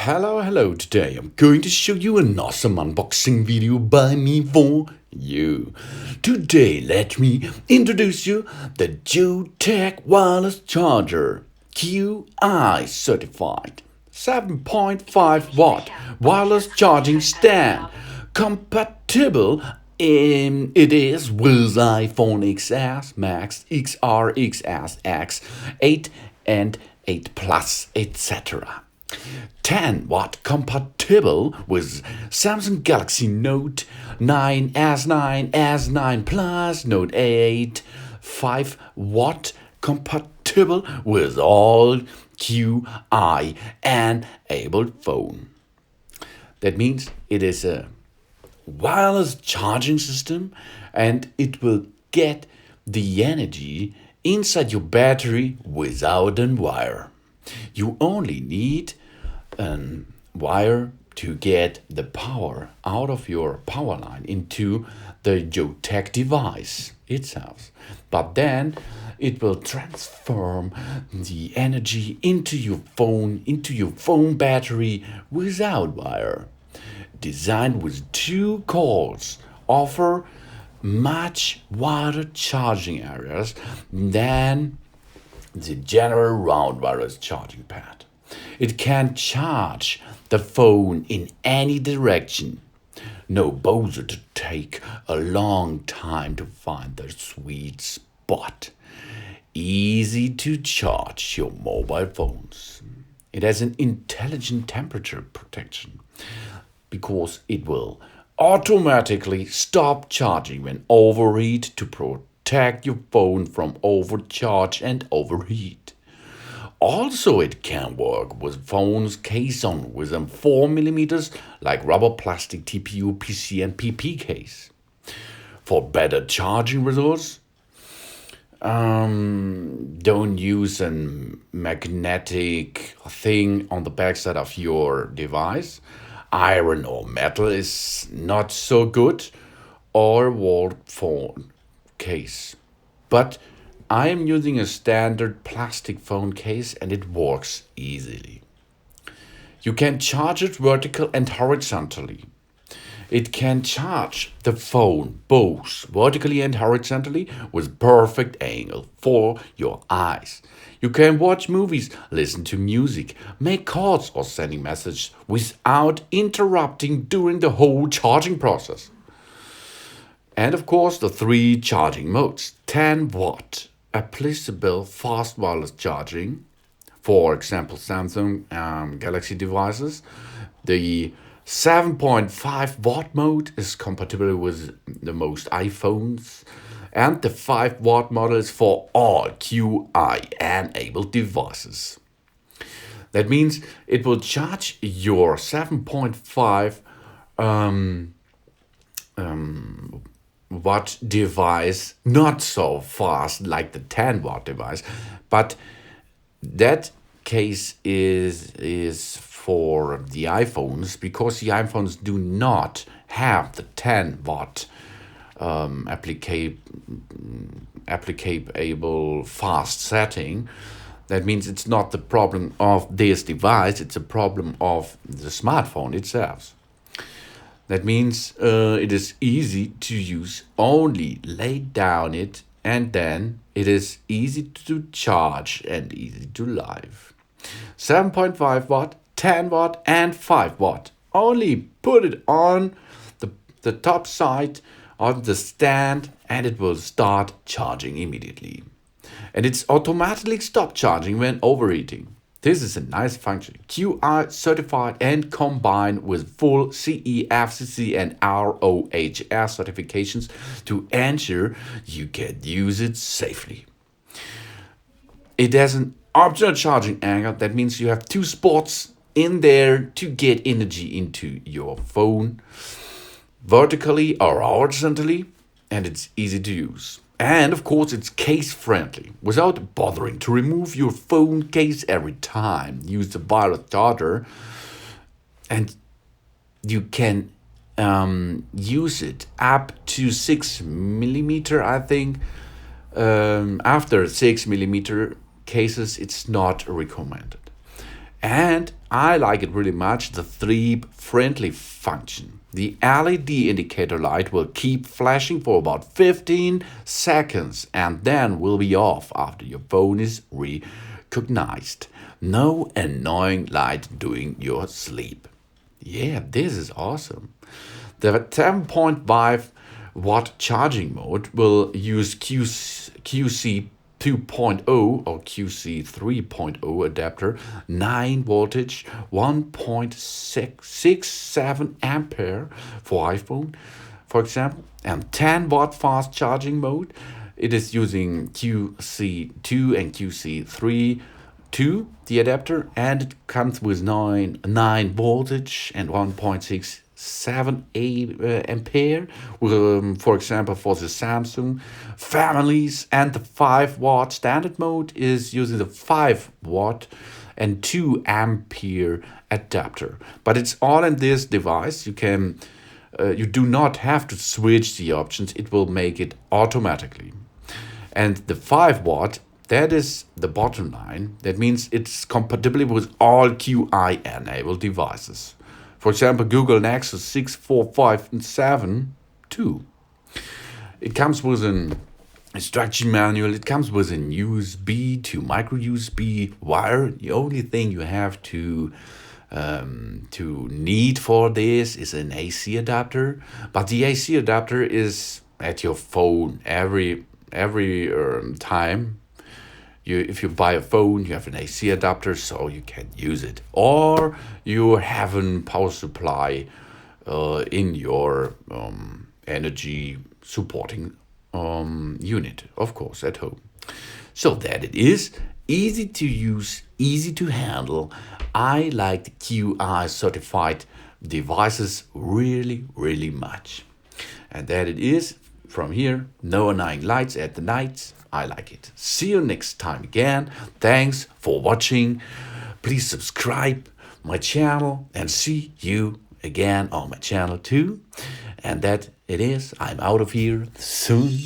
Hello, today I'm going to show you an awesome unboxing video by me for you. Today let me introduce you the Yootech Wireless Charger Qi-Certified 7.5 watt wireless charging stand compatible it is with iPhone XS, Max, XR, XS, X, 8 and 8 Plus, etc. 10-watt compatible with Samsung Galaxy Note 9, S9, S9 Plus, Note 8. 5-watt compatible with all Qi enabled phone. That means it is a wireless charging system and it will get the energy inside your battery without a wire. You only need a wire to get the power out of your power line into the Yootech device itself. But then it will transform the energy into your phone battery without wire. Designed with two coils, offer much wider charging areas than the general round wireless charging pad. It can charge the phone in any direction. No bother to take a long time to find the sweet spot. Easy to charge your mobile phones. It has an intelligent temperature protection because it will automatically stop charging when overheat to protect your phone from overcharge and overheat. Also, it can work with phones case on with a 4mm like rubber, plastic, TPU, PC and PP case. For better charging results, don't use a magnetic thing on the backside of your device. Iron or metal is not so good, or wall phone case. But I am using a standard plastic phone case and it works easily. You can charge it vertical and horizontally. It can charge the phone both vertically and horizontally with perfect angle for your eyes. You can watch movies, listen to music, make calls or sending messages without interrupting during the whole charging process. And of course the three charging modes. 10-watt applicable fast wireless charging, for example Samsung Galaxy devices. The 7.5 watt mode is compatible with the most iPhones, and the 5-watt model is for all Qi enabled devices. That means it will charge your 7.5 watt device not so fast like the 10-watt device, but that case is for the iPhones because the iPhones do not have the 10-watt applicable fast setting. That means it's not the problem of this device, it's a problem of the smartphone itself. That means it is easy to use, only lay down it and then it is easy to charge and easy to live. 7.5 watt, 10 watt and 5 watt. Only put it on the top side on the stand and it will start charging immediately. And it's automatically stop charging when overheating. This is a nice function. Qi certified and combined with full CE, FCC and RoHS certifications to ensure you can use it safely. It has an optional charging angle. That means you have two spots in there to get energy into your phone, vertically or horizontally, and it's easy to use. And of course it's case friendly. Without bothering to remove your phone case every time, use the wireless charger, and you can use it up to 6mm, I think. After 6mm cases it's not recommended. And I like it really much, the sleep-friendly function. The LED indicator light will keep flashing for about 15 seconds and then will be off after your phone is recognized. No annoying light during your sleep. Yeah, this is awesome. The 10.5 watt charging mode will use QC 2.0 or QC 3.0 adapter, 9 voltage, 1.67 ampere for iPhone, for example, and 10 watt fast charging mode. It is using QC2 and QC3 the adapter, and it comes with 9 voltage and 1.67 ampere, for example, for the Samsung families. And the 5 watt standard mode is using the 5 watt and 2 ampere adapter. But it's all in this device. You do not have to switch the options, it will make it automatically. And the 5 watt, that is the bottom line. That means it's compatible with all Qi-enabled devices. For example, Google Nexus 6, 4, 5, and 7 too. It comes with an instruction manual. It comes with an USB to micro USB wire. The only thing you have to need for this is an AC adapter. But the AC adapter is at your phone every time. If you buy a phone, you have an AC adapter, so you can use it. Or you have a power supply in your energy supporting unit, of course, at home. So that it is easy to use, easy to handle. I like the Qi-certified devices really, really much. And that it is, from here, no annoying lights at the night. I like it. See you next time again. Thanks for watching. Please subscribe my channel and see you again on my channel too. And that it is. I'm out of here soon.